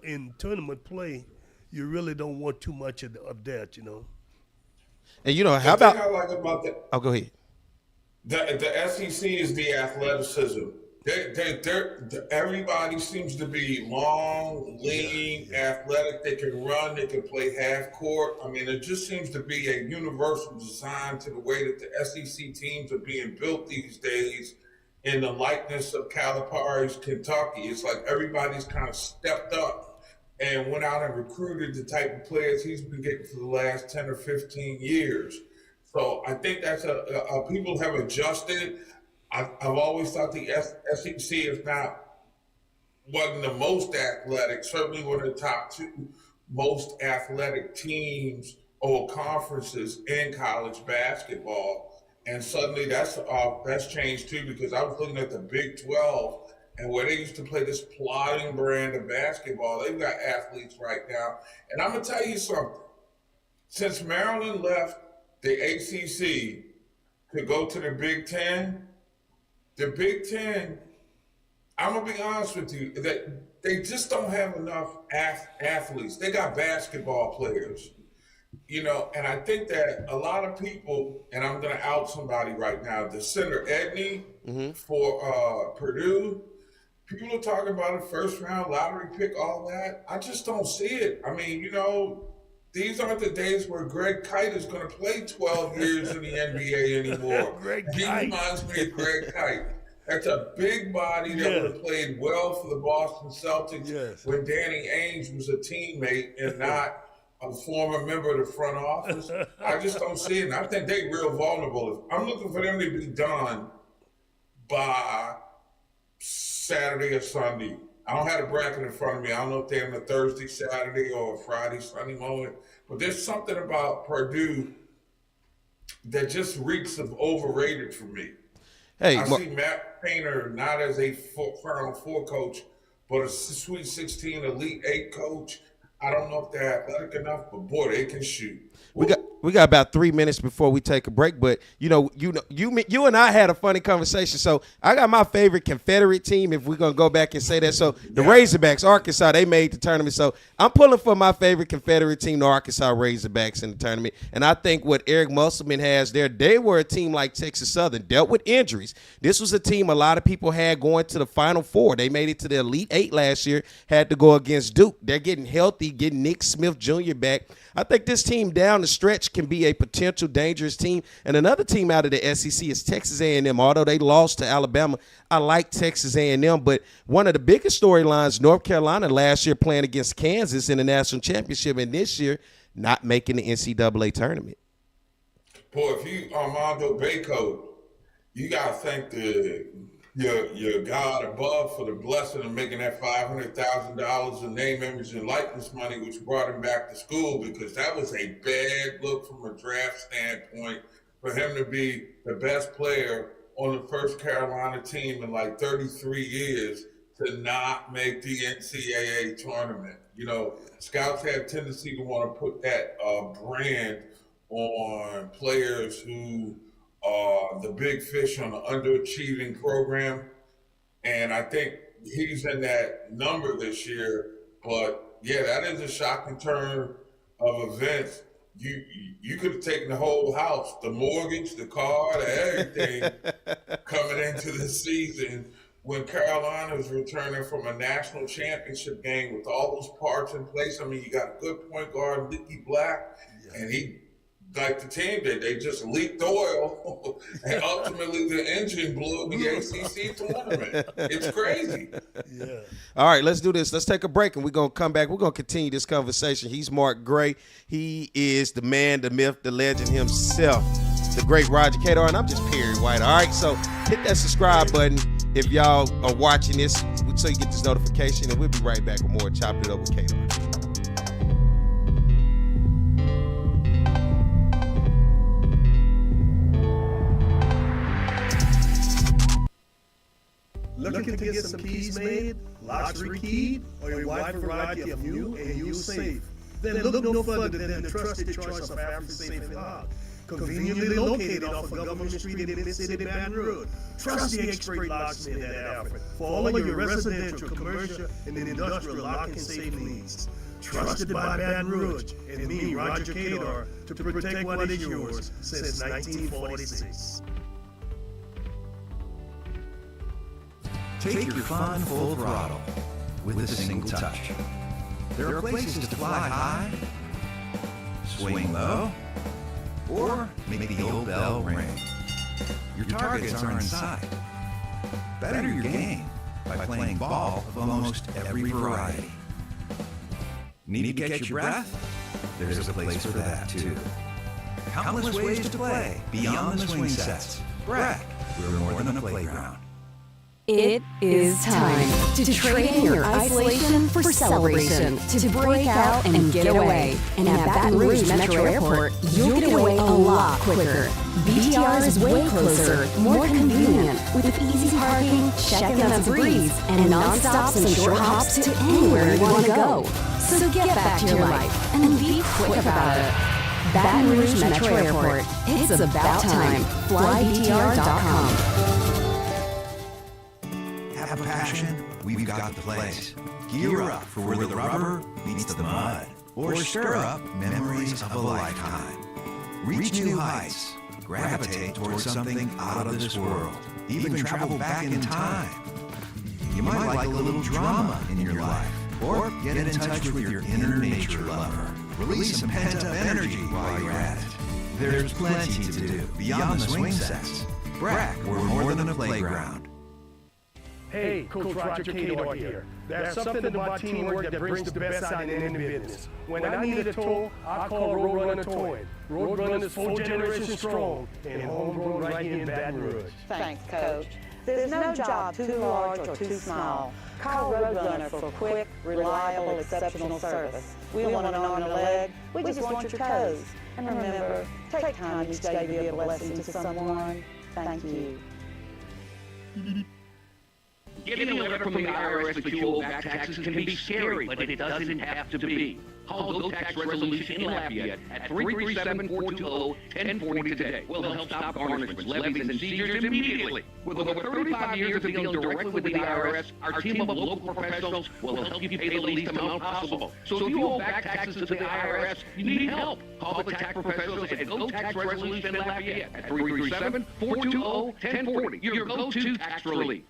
in tournament play, you really don't want too much of that, And how about? The thing I like about that. Oh, go ahead. The SEC is the athleticism. Everybody seems to be long, lean, athletic. They can run. They can play half court. I mean, it just seems to be a universal design to the way that the SEC teams are being built these days in the likeness of Calipari's Kentucky. It's like everybody's kind of stepped up and went out and recruited the type of players he's been getting for the last 10 or 15 years. So I think that's people have adjusted. I've always thought the SEC wasn't the most athletic, certainly one of the top two most athletic teams or conferences in college basketball. And suddenly that's changed too, because I was looking at the Big 12 and where they used to play this plodding brand of basketball. They've got athletes right now. And I'm going to tell you something. Since Maryland left the ACC to go to the Big Ten, the Big Ten, I'm going to be honest with you, they just don't have enough athletes. They got basketball players, and I think that a lot of people, and I'm going to out somebody right now, the center Edney for Purdue, people are talking about a first-round lottery pick, all that. I just don't see it. I mean, these aren't the days where Greg Kite is going to play 12 years in the NBA anymore. He reminds me of Greg Kite. That's a big body that would have played well for the Boston Celtics when Danny Ainge was a teammate and not a former member of the front office. I just don't see it. And I think they're real vulnerable. I'm looking for them to be done by Saturday or Sunday. I don't have a bracket in front of me. I don't know if they're in a Thursday, Saturday, or a Friday, Sunday moment. But there's something about Purdue that just reeks of overrated for me. I see Matt Painter not as a Final Four coach, but a Sweet 16, Elite 8 coach. I don't know if they're athletic enough, but boy, they can shoot. We got about 3 minutes before we take a break, but you and I had a funny conversation. So I got my favorite Confederate team, if we're gonna go back and say that. So the Razorbacks, Arkansas, they made the tournament. So I'm pulling for my favorite Confederate team, the Arkansas Razorbacks, in the tournament. And I think what Eric Musselman has there, they were a team like Texas Southern, dealt with injuries. This was a team a lot of people had going to the Final Four. They made it to the Elite 8 last year, had to go against Duke. They're getting healthy, getting Nick Smith Jr. back. I think this team down the stretch can be a potential dangerous team. And another team out of the SEC is Texas A&M. Although they lost to Alabama, I like Texas A&M. But one of the biggest storylines, North Carolina last year playing against Kansas in the national championship, and this year not making the NCAA tournament. Boy, if you Armando Bacot, you got to thank your God above for the blessing of making that $500,000 in name, image, and likeness money, which brought him back to school, because that was a bad look from a draft standpoint for him to be the best player on the first Carolina team in like 33 years to not make the NCAA tournament. Scouts have a tendency to want to put that brand on players who the big fish on the underachieving program. And I think he's in that number this year. But yeah, that is a shocking turn of events. You could have taken the whole house, the mortgage, the car, everything coming into the season when Carolina is returning from a national championship game with all those parts in place. I mean, you got a good point guard, Nicky Black, and he, like the team did, they just leaked oil, and ultimately the engine blew the ACC tournament. It's crazy. Yeah. All right, let's do this. Let's take a break, and we're going to come back. We're going to continue this conversation. He's Mark Gray. He is the man, the myth, the legend himself, the great Roger Cador, and I'm just Perry White. All right, so hit that subscribe button if y'all are watching this so you get this notification, and we'll be right back with more Chop It Up with Cador. Looking to get some keys made? locks rekeyed, or a wide variety of new and used safe, then look no further than the trusted choice of African Safe & Lock. Conveniently located off of Government Street in Mid-City, Baton Rouge. Trust the expert locksmith at Alfred for all of your residential, commercial, and industrial lock and safe needs. Trusted by Baton Rouge and me, Roger Cador, to protect what is yours since 1946. Take your fun full throttle with a single touch. There are places to fly high, swing low, or make the old bell ring. Your targets are in sight. Better your game by playing ball of almost every variety. Need to catch your breath? There's a place for that too. Countless ways to play beyond the swing sets. Brack, we're more than a playground. It is time to trade in your isolation for celebration, to break out and get away. And at Baton Rouge Metro Airport, you'll get away a lot quicker. BTR is way closer, more convenient, with easy parking, check-in that's a breeze, and non-stops and short hops to anywhere you want to go. So get back to your life and be quick about it. Baton Rouge Metro Airport. It's about time. FlyBTR.com. Have a passion? We've got the place. Gear up for where the rubber meets the mud, or stir up memories of a lifetime. Reach new heights. Gravitate towards something out of this world. Even travel back in time. You might like a little drama in your life, or get in touch with your inner nature lover. Release some pent-up energy while you're at it. There's plenty to do beyond the swing sets. Brack, we're more than a playground. Hey, Coach Roger Cador here. There's something about teamwork that brings the best out in any business. When I need a tow, I call Roadrunner Towing. Roadrunner's 4th generation strong and homegrown right here in Baton Rouge. Thanks, Coach. There's no job too large or too small. Call Roadrunner for quick, reliable, exceptional service. We want an arm and a leg. We just want your toes. And remember, take time each day to be a blessing to someone. Thank you. Getting a letter from the IRS that you owe back taxes can be scary, but it doesn't have to be. Call Go Tax Resolution in Lafayette at 337-420-1040 today. We'll help stop garnishments, levies, and seizures immediately. With over 35 years of dealing directly with the IRS, our team of local professionals will help you pay the least amount possible. So if you owe back taxes to the IRS, you need help. Call the tax professionals at Go Tax Resolution in Lafayette at 337-420-1040. Your go-to tax relief.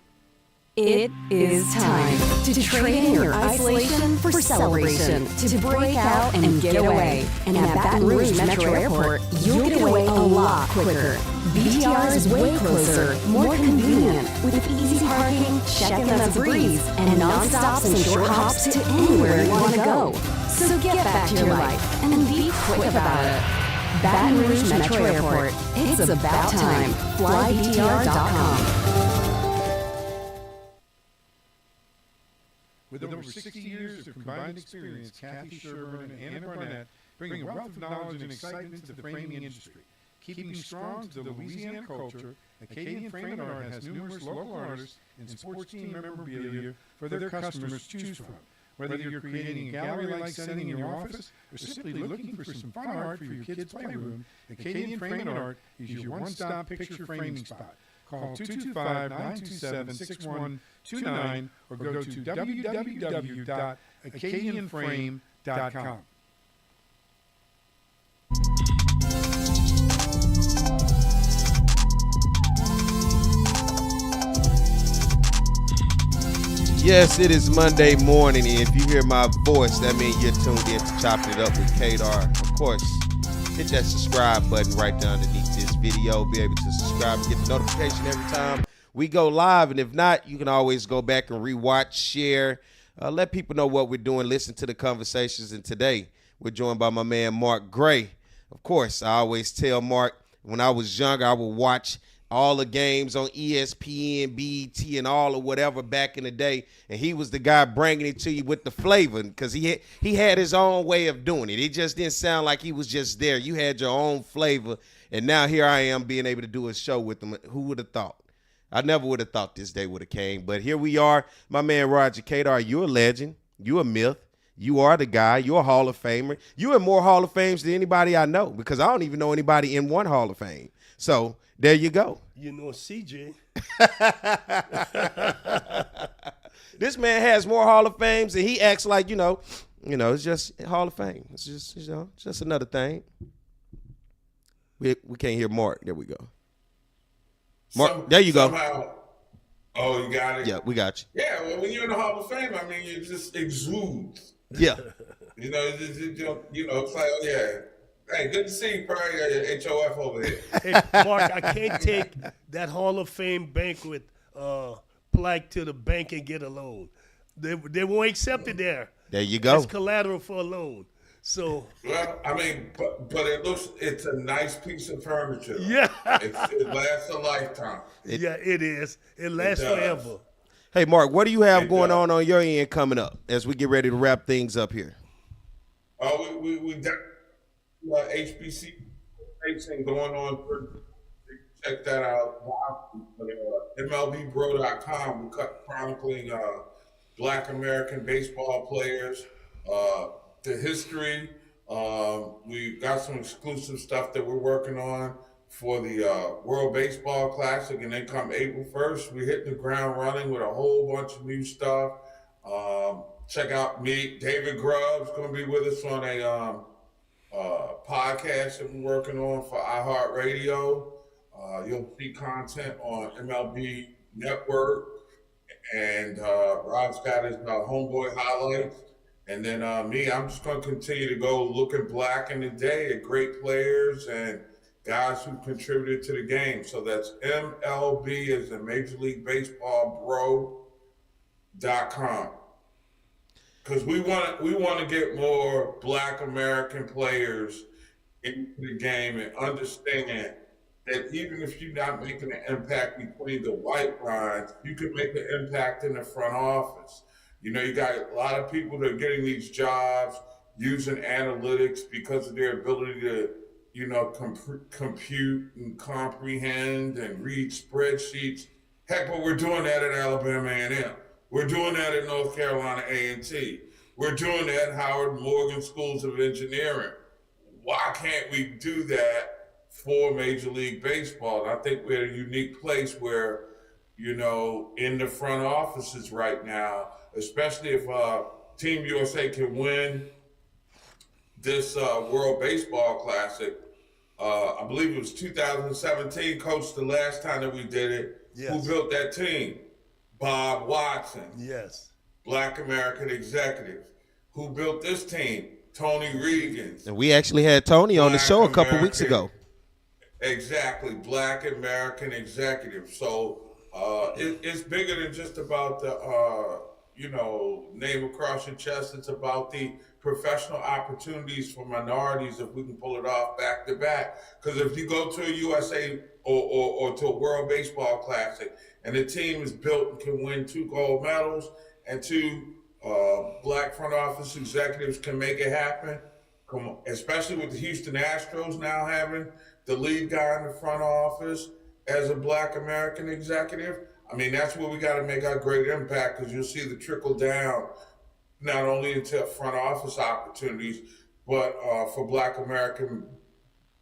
It is time to trade in your isolation for celebration, to break out and get away. And at Baton Rouge Metro Airport, you'll get away a lot quicker. BTR is way closer, more convenient, with easy parking, check-in that's a breeze, and non-stops and short hops to anywhere you want to go. So get back to your life and be quick about it. Baton Rouge Metro Airport. It's about time. FlyBTR.com. With over 60 years of combined experience, Kathy Sherburne and Anna Barnett bring a wealth of knowledge and excitement to the framing industry. Keeping strong to the Louisiana culture, Acadian Frame & Art has numerous local artists and sports team memorabilia for their customers to choose from. Whether you're creating a gallery-like setting in your office or simply looking for some fun art for your kids' playroom, Acadian Frame & Art is your one-stop picture framing spot. Call 225-927-6129 or go to www.acadianframe.com. Yes, it is Monday morning, and if you hear my voice, that means you're tuned in to Chopping It Up with Cador. Of course, hit that subscribe button right down underneath this video. Be able to subscribe and get the notification every time we go live. And if not, you can always go back and rewatch, share, let people know what we're doing, listen to the conversations. And today, we're joined by my man, Mark Gray. Of course, I always tell Mark, when I was younger, I would watch all the games on ESPN, BET, and all of whatever back in the day, and he was the guy bringing it to you with the flavor because he had his own way of doing it. It just didn't sound like he was just there. You had your own flavor, and now here I am being able to do a show with him. Who would have thought? I never would have thought this day would have came, but here we are. My man Roger Cador, you're a legend. You're a myth. You are the guy. You're a Hall of Famer. You're in more Hall of Fames than anybody I know because I don't even know anybody in one Hall of Fame. So there you go. You know, CJ. This man has more Hall of Fames, and he acts like, it's just Hall of Fame. It's just another thing. We can't hear Mark. There we go. Mark, there you go. Oh, you got it? Yeah, we got you. Yeah, well, when you're in the Hall of Fame, I mean, you just exude. Yeah. It's like, oh, yeah. Hey, good to see you, probably HOF over here. Hey, Mark, I can't take that Hall of Fame banquet plaque to the bank and get a loan. They won't accept it there. There you go. It's collateral for a loan. So. Well, I mean, but it's a nice piece of furniture. Yeah. It lasts a lifetime. Yeah, it is. It lasts forever. Hey, Mark, what do you have going on your end coming up as we get ready to wrap things up here? We got HBC racing going on. Check that out. MLBbro.com. We're chronicling Black American baseball players, the history. We've got some exclusive stuff that we're working on for the World Baseball Classic, and then come April 1st, we're hitting the ground running with a whole bunch of new stuff. Check out me, David Grubb's going to be with us on a podcast that we're working on for iHeartRadio. You'll see content on MLB Network, and Rob's got his homeboy highlights. And then me, I'm just going to continue to go looking black in the day at great players and guys who contributed to the game. So that's MLB as in Major League Baseball Bro.com. Because we want to get more Black American players into the game and understand that even if you're not making an impact between the white lines, you can make an impact in the front office. You got a lot of people that are getting these jobs using analytics because of their ability to, compute and comprehend and read spreadsheets. Heck, but we're doing that at Alabama A&M. We're doing that at North Carolina A&T. We're doing that at Howard Morgan Schools of Engineering. Why can't we do that for Major League Baseball? And I think we're in a unique place where, in the front offices right now, especially if Team USA can win this World Baseball Classic. I believe it was 2017, Coach, the last time that we did it. Yes. Who built that team? Bob Watson. Yes. Black American executive. Who built this team? Tony Regan. And we actually had Tony on the show a couple weeks ago. Exactly. Black American executive. So it's bigger than just about the, name across your chest. It's about the professional opportunities for minorities if we can pull it off back to back. Because if you go to a USA or to a World Baseball Classic and the team is built and can win 2 gold medals and 2 Black front office executives can make it happen, come on, especially with the Houston Astros now having the lead guy in the front office as a Black American executive. I mean, that's where we got to make our great impact, because you'll see the trickle down not only into front office opportunities, but for Black American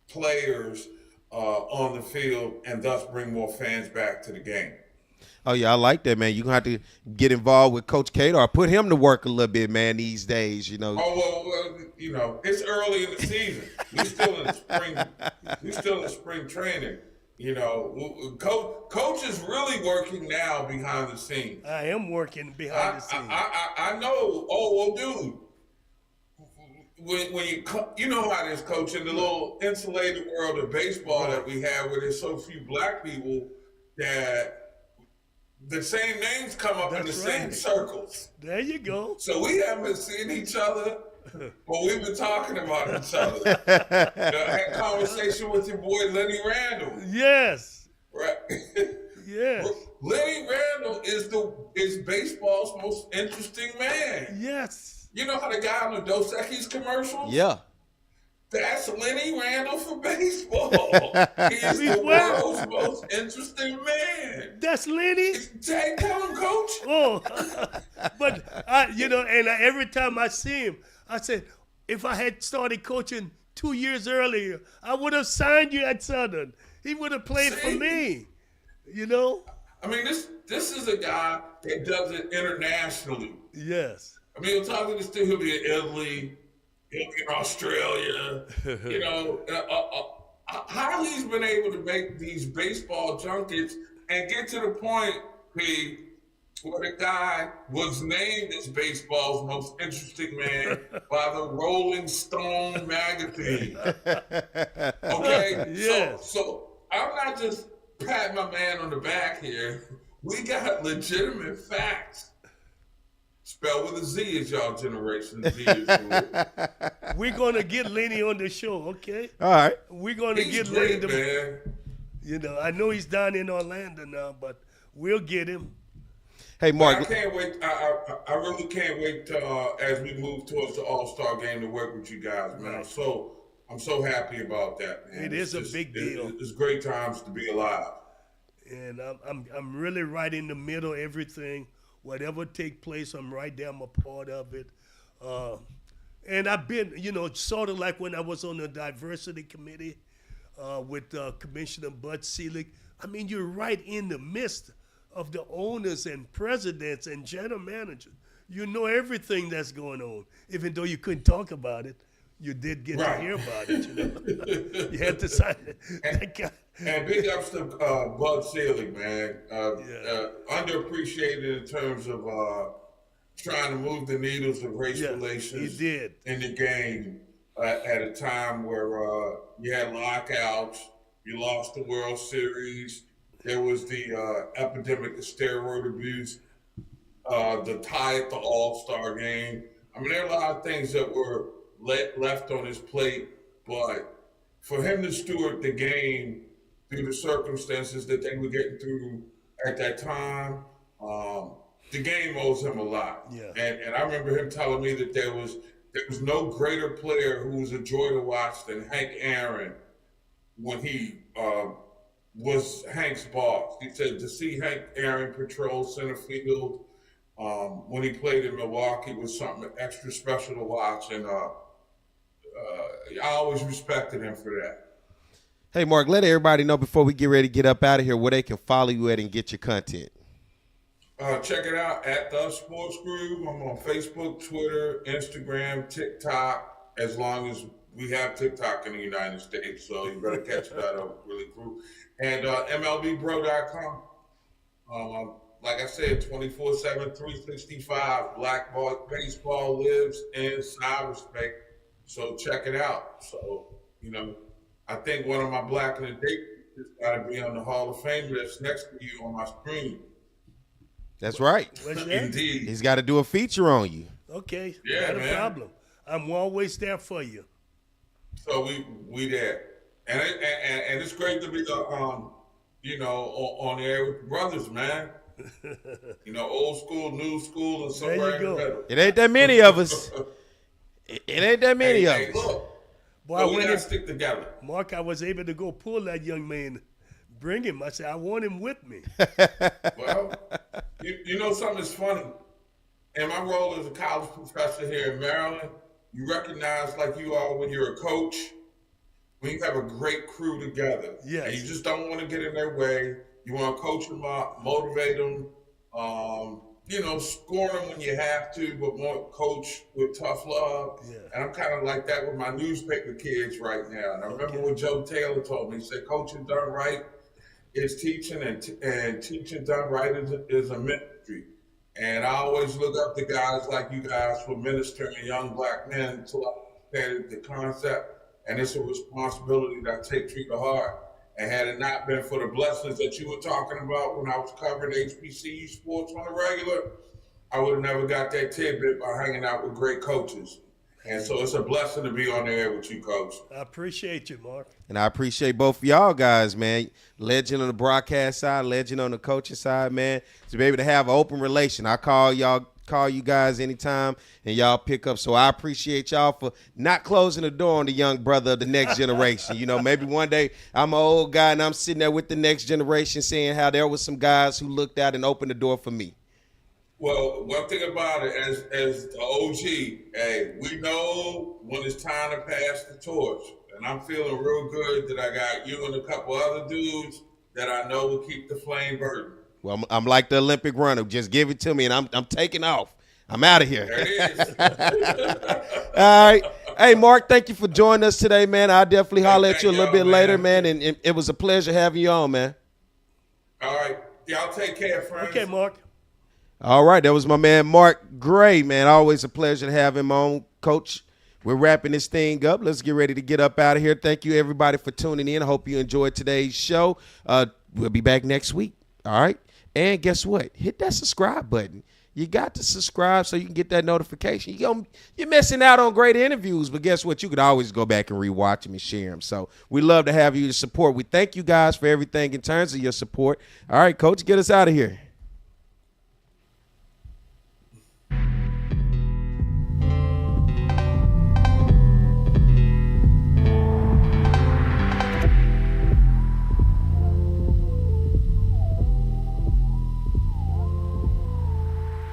players on the field, and thus bring more fans back to the game. Oh, yeah, I like that, man. You're going to have to get involved with Coach Cador. Put him to work a little bit, man, these days, Oh, well, it's early in the season. We're still in the spring training. Coach is really working now behind the scenes. I am working behind the scenes. I know. Oh, well, dude. When you know how it is, Coach, in the little insulated world of baseball that we have, where there's so few Black people, that the same names come up in the same circles. There you go. So we haven't seen each other, but we've been talking about each other. I had a conversation with your boy Lenny Randall. Yes. Right. Yes. Lenny Randall is baseball's most interesting man. Yes. You know how the guy on the Dos Equis commercials? Yeah. That's Lenny Randall for baseball. He's the world's most interesting man. That's Lenny? Tell him, Coach. Oh, but every time I see him, I said, if I had started coaching 2 years earlier, I would have signed you at Southern. He would have played for me. I mean, this is a guy that does it internationally. Yes. I mean, he'll talk to this dude. He'll be in Italy. He'll be in Australia. How he's been able to make these baseball junkets and get to the point, P, where the guy was named as baseball's most interesting man by the Rolling Stone magazine. Okay? Yes. So I'm not just patting my man on the back here. We got legitimate facts. Spelled with a Z as y'all generation Z is doing. We're going to get Lenny on the show, okay? All right. We're going to get great, Lenny. Man. I know he's down in Orlando now, but we'll get him. Hey, Mark. I can't wait. I really can't wait to, as we move towards the All-Star game to work with you guys, man. I'm so happy about that, man. It is a big deal. It's great times to be alive. And I'm really right in the middle of everything. Whatever take place, I'm right there. I'm a part of it. And I've been, sort of like when I was on the diversity committee with Commissioner Bud Selig. I mean, you're right in the midst of the owners and presidents and general managers. You know everything that's going on, even though you couldn't talk about it. You did get to hear about it, You had to sign it. And big ups to Bud Selig, man. Underappreciated in terms of trying to move the needles of race relations in the game at a time where you had lockouts, you lost the World Series, there was the epidemic of steroid abuse, the tie at the All-Star game. I mean, there are a lot of things that were left on his plate, but for him to steward the game through the circumstances that they were getting through at that time, the game owes him a lot. Yeah. And I remember him telling me that there was no greater player who was a joy to watch than Hank Aaron when he was Hank's boss. He said to see Hank Aaron patrol center field when he played in Milwaukee was something extra special to watch, and I always respected him for that. Hey, Mark, let everybody know before we get ready to get up out of here where they can follow you at and get your content. Check it out at The Sports Group. I'm on Facebook, Twitter, Instagram, TikTok, as long as we have TikTok in the United States. So you better catch that up really cool. And MLBBro.com. Like I said, 24/7, 365. Black baseball lives in cyberspace. So check it out. So, I think one of my Black in the Day has got to be on the Hall of Fame list next to you on my screen. That's right. Indeed. He's got to do a feature on you. Okay. Yeah, not man. a problem. I'm always there for you. So we there. And it's great to be on the air with brothers, man. Old school, new school, and somewhere in the middle. It ain't that many of us. It ain't that many of us. Look. Boy, we gotta stick together. Mark, I was able to go pull that young man, bring him. I said, I want him with me. Well, something that's funny. In my role as a college professor here in Maryland, you recognize, like you are when you're a coach, when you have a great crew together. Yes. And you just don't want to get in their way. You want to coach them up, motivate them, score them when you have to, but more coach with tough love. Yeah. And I'm kind of like that with my newspaper kids right now. And I remember what Joe Taylor told me. He said, coaching done right is teaching, and teaching done right is a ministry. And I always look up to guys like you guys for ministering young Black men until I understand the concept. And it's a responsibility that I take to the heart. And had it not been for the blessings that you were talking about when I was covering HBCU sports on the regular, I would have never got that tidbit by hanging out with great coaches. And so it's a blessing to be on the air with you, Coach. I appreciate you, Mark. And I appreciate both of y'all guys, man. Legend on the broadcast side, legend on the coaching side, man. To be able to have an open relation. I call y'all call you guys anytime, and y'all pick up. So I appreciate y'all for not closing the door on the young brother of the next generation. You know, maybe one day I'm an old guy and I'm sitting there with the next generation saying how there was some guys who looked out and opened the door for me. Well, one thing about it, as the OG, hey, we know when it's time to pass the torch. And I'm feeling real good that I got you and a couple other dudes that I know will keep the flame burning. Well, I'm like the Olympic runner. Just give it to me, and I'm taking off. I'm out of here. There it is. All right. Hey, Mark, thank you for joining us today, man. I'll definitely holler at you a little bit later, man. And it was a pleasure having you on, man. All right. Y'all take care, friends. Okay, Mark. All right. That was my man, Mark Gray, man. Always a pleasure to have him on, Coach. We're wrapping this thing up. Let's get ready to get up out of here. Thank you, everybody, for tuning in. I hope you enjoyed today's show. We'll be back next week. All right. And guess what? Hit that subscribe button. You got to subscribe so you can get that notification. You're missing out on great interviews, but guess what? You could always go back and rewatch them and share them. So we love to have you to support. We thank you guys for everything in terms of your support. All right, Coach, get us out of here.